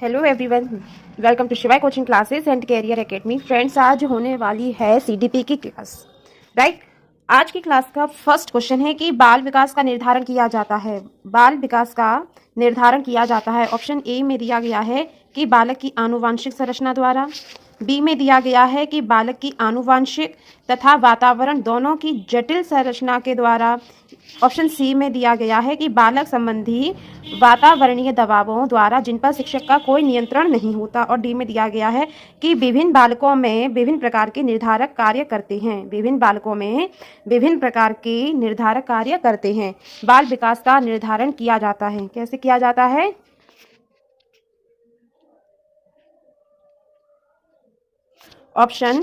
Hello everyone, welcome to Shivay coaching classes and career academy. Friends, आज होने वाली है सीडीपी की क्लास, राइट। आज की क्लास का फर्स्ट क्वेश्चन है कि बाल विकास का निर्धारण किया जाता है। बाल विकास का निर्धारण किया जाता है। ऑप्शन ए में दिया गया है कि बालक की आनुवांशिक संरचना द्वारा, बी में दिया गया है कि बालक की आनुवांशिक तथा वातावरण दोनों की जटिल संरचना के द्वारा, ऑप्शन सी में दिया गया है कि बालक संबंधी वातावरणीय दबावों द्वारा जिन पर शिक्षक का कोई नियंत्रण नहीं होता, और डी में दिया गया है कि विभिन्न बालकों में विभिन्न प्रकार के निर्धारक कार्य करते हैं। विभिन्न बालकों में विभिन्न प्रकार के निर्धारक कार्य करते हैं। बाल विकास का निर्धारण किया जाता है। कैसे किया जाता है? Option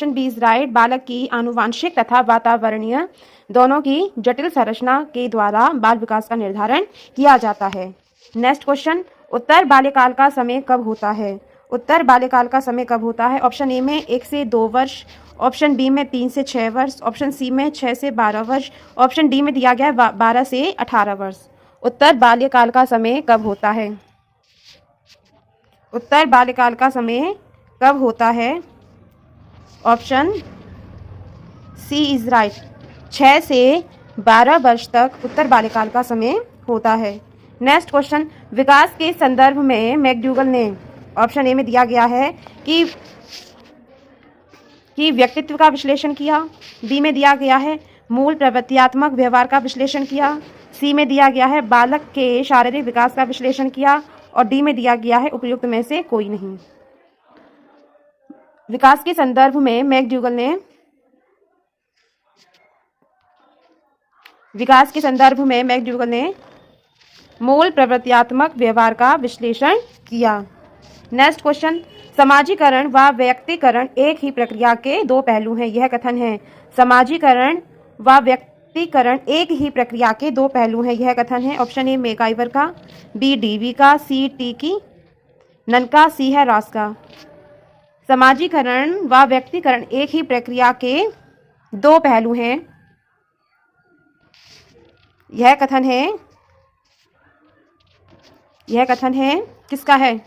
B is right. बालक की आनुवांशिक तथा वातावरणीय दोनों की जटिल संरचना के द्वारा बाल विकास का निर्धारण किया जाता है। नेक्स्ट क्वेश्चन, उत्तर बाल्यकाल का समय कब होता है? उत्तर बाल्यकाल का समय कब होता है? ऑप्शन ए में 1 से 2 वर्ष, ऑप्शन बी में 3 से 6 वर्ष, ऑप्शन सी में 6 से 12 वर्ष, ऑप्शन डी में दिया गया है 12 से 18 वर्ष। उत्तर बाल्यकाल का समय कब होता है? उत्तर बाल्यकाल का समय कब होता है? Option C is right. 6 से 12 वर्ष तक उत्तर बाल्यकाल का समय होता है। नेक्स्ट क्वेश्चन, विकास के संदर्भ में मैकडूगल ने, ऑप्शन ए में दिया गया है कि व्यक्तित्व का विश्लेषण किया, बी में दिया गया है मूल प्रवृत्त्यात्मक व्यवहार का विश्लेषण किया, सी में दिया गया है बालक के शारीरिक विकास का विश्लेषण किया, और डी में दिया गया है उपयुक्त में से कोई नहीं। विकास के संदर्भ में मैकडूगल ने मूल प्रवृत्त्यात्मक व्यवहार का विश्लेषण किया। नेक्स्ट क्वेश्चन, समाजीकरण व व्यक्तिकरण एक ही प्रक्रिया के दो पहलू हैं। यह कथन है। समाजीकरण व व्यक्तिकरण एक ही प्रक्रिया के दो पहलू हैं। यह कथन है। ऑप्शन ए मैकाइवर का, बी डीवी का, सी टी की नन का, सी है रॉस का। समाजीकरण व व्यक्तिकरण एक ही प्रक्रिया के दो पहलू हैं। यह कथन है किसका है?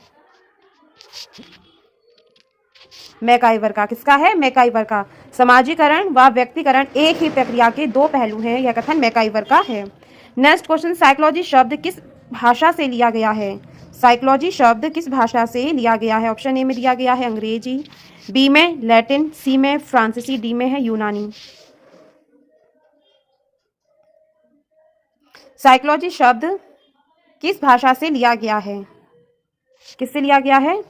मैकाइवर का। किसका है? मैकाइवर का। समाजीकरण व व्यक्तिकरण एक ही प्रक्रिया के दो पहलू हैं। यह कथन मैकाइवर का है। नेक्स्ट क्वेश्चन, साइकोलॉजी शब्द किस भाषा से लिया गया है? साइकोलॉजी शब्द किस भाषा से लिया गया है? ऑप्शन ए में दिया गया है अंग्रेजी, बी में लैटिन, सी में फ्रांसीसी, डी में है यूनानी। साइकोलॉजी शब्द किस भाषा से लिया गया है? किससे लिया गया है?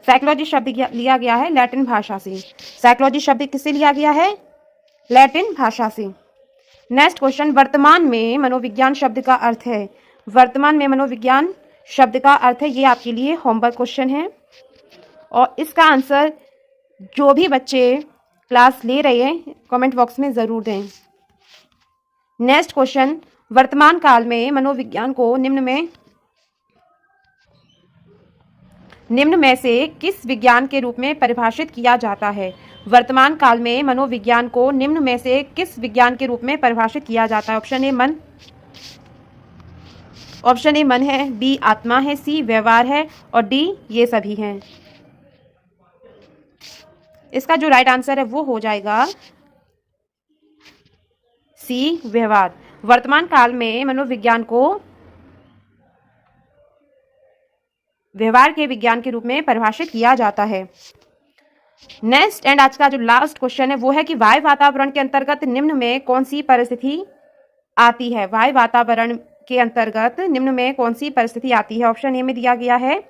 साइकोलॉजी शब्द लिया गया है लैटिन भाषा से। साइकोलॉजी शब्द किससे लिया गया है? लैटिन भाषा से। नेक्स्ट क्वेश्चन, वर्तमान में मनोविज्ञान शब्द का अर्थ है। वर्तमान में मनोविज्ञान शब्द का अर्थ है। ये आपके लिए होमवर्क क्वेश्चन है, और इसका आंसर जो भी बच्चे क्लास ले रहे हैं कमेंट बॉक्स में ज़रूर दें। नेक्स्ट क्वेश्चन, वर्तमान काल में मनोविज्ञान को निम्न में से किस विज्ञान के रूप में परिभाषित किया जाता है? वर्तमान काल में मनोविज्ञान को निम्न में से किस विज्ञान के रूप में परिभाषित किया जाता है? ऑप्शन ए मन है, बी आत्मा है, सी व्यवहार है, और डी ये सभी हैं। इसका जो राइट आंसर है वो हो जाएगा सी व्यवहार। वर्तमान काल में मनोविज्ञान को व्यवहार के विज्ञान के रूप में परिभाषित किया जाता है। नेक्स्ट एंड आज का जो लास्ट क्वेश्चन है वो है कि वायु वातावरण के अंतर्गत निम्न में कौन सी परिस्थिति आती है? वायु वातावरण के अंतर्गत निम्न में कौन सी परिस्थिति आती है? ऑप्शन ए में दिया गया है,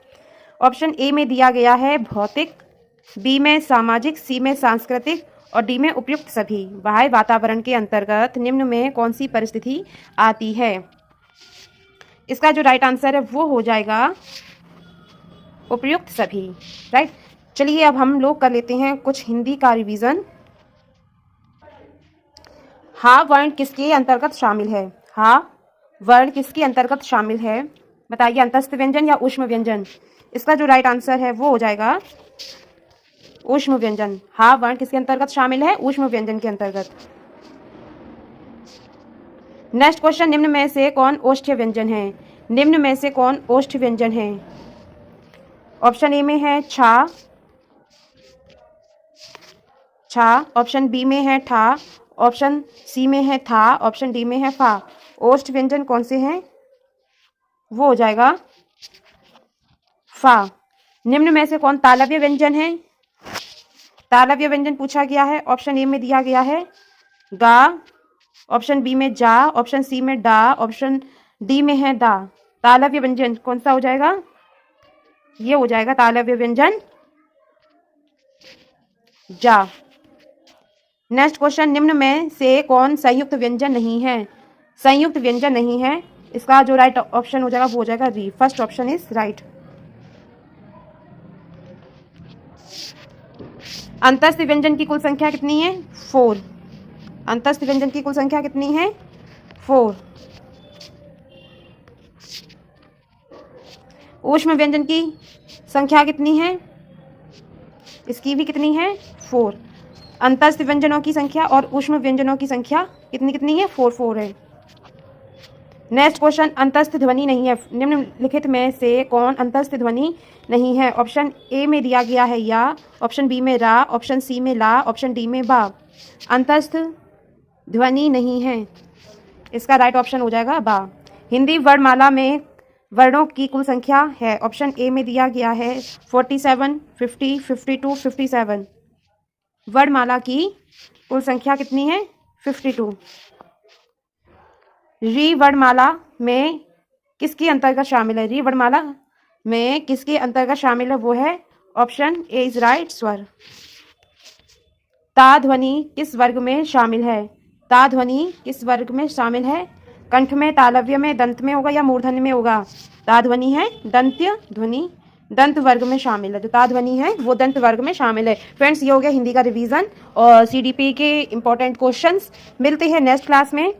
ऑप्शन ए में दिया गया है भौतिक, बी में सामाजिक, सी में सांस्कृतिक, और डी में उपयुक्त सभी। वायु वातावरण के अंतर्गत निम्न में कौन सी परिस्थिति आती है? इसका जो राइट आंसर है वो हो जाएगा उपयुक्त सभी, राइट। चलिए अब हम लोग कर लेते हैं कुछ हिंदी का रिवीजन। हा वर्ण किसके अंतर्गत शामिल है? हा वर्ण किसके अंतर्गत शामिल है? बताइए, अंतस्थ व्यंजन या ऊष्म व्यंजन? इसका जो राइट आंसर है वो हो जाएगा ऊष्म व्यंजन। हा वर्ण किसके अंतर्गत शामिल है? ऊष्म व्यंजन के अंतर्गत। नेक्स्ट क्वेश्चन, निम्न में से कौन ओष्ठ्य व्यंजन है? निम्न में से कौन ओष्ठ्य व्यंजन है? ऑप्शन ए में है छा, ऑप्शन बी में है ठा, ऑप्शन सी में है था, ऑप्शन डी में है फा। ओष्ठ व्यंजन कौन से हैं? वो हो जाएगा फा। निम्न में से कौन तालव्य व्यंजन है? तालव्य व्यंजन पूछा गया है। ऑप्शन ए में दिया गया है गा, ऑप्शन बी में जा, ऑप्शन सी में डा, ऑप्शन डी में है दा। तालव्य व्यंजन कौन सा हो जाएगा? ये हो जाएगा तालव्य व्यंजन जा। नेक्स्ट क्वेश्चन, निम्न में से कौन संयुक्त व्यंजन नहीं है? संयुक्त व्यंजन नहीं है, इसका जो राइट ऑप्शन हो जाएगा वो हो जाएगा री। First option is right. अंतस्थ व्यंजन की कुल संख्या कितनी है? 4। अंतस्थ व्यंजन की कुल संख्या कितनी है? 4। ऊष्म व्यंजन की संख्या कितनी है? इसकी भी कितनी है? 4। अंतस्थ व्यंजनों की संख्या और ऊष्म व्यंजनों की संख्या कितनी कितनी है? 4 है। नेक्स्ट क्वेश्चन, अंतस्थ ध्वनि नहीं है। निम्नलिखित में से कौन अंतस्थ ध्वनि नहीं है? ऑप्शन ए में दिया गया है या, ऑप्शन बी में रा, ऑप्शन सी में ला, ऑप्शन डी में बा। अंतस्थ ध्वनि नहीं है, इसका राइट ऑप्शन हो जाएगा बा। हिंदी वर्णमाला में वर्णों की कुल संख्या है। ऑप्शन ए में दिया गया है 47, 50, 52, 57। वर्णमाला की कुल संख्या कितनी है? 52। री वर्णमाला में किसके अंतर्गत शामिल है? री वर्णमाला में किसके अंतर्गत शामिल है? वो है ऑप्शन ए इज राइट, स्वर। ता ध्वनि किस वर्ग में शामिल है? ता ध्वनि किस वर्ग में शामिल है? कंठ में, तालव्य में, दंत में होगा या मूर्धन्य में होगा? ता ध्वनि है दंत्य ध्वनि, दंत वर्ग में शामिल है। जो ता ध्वनि है वो दंत वर्ग में शामिल है। फ्रेंड्स, ये हो गया हिंदी का रिवीजन और सीडीपी के इंपॉर्टेंट क्वेश्चंस। मिलते हैं नेक्स्ट क्लास में।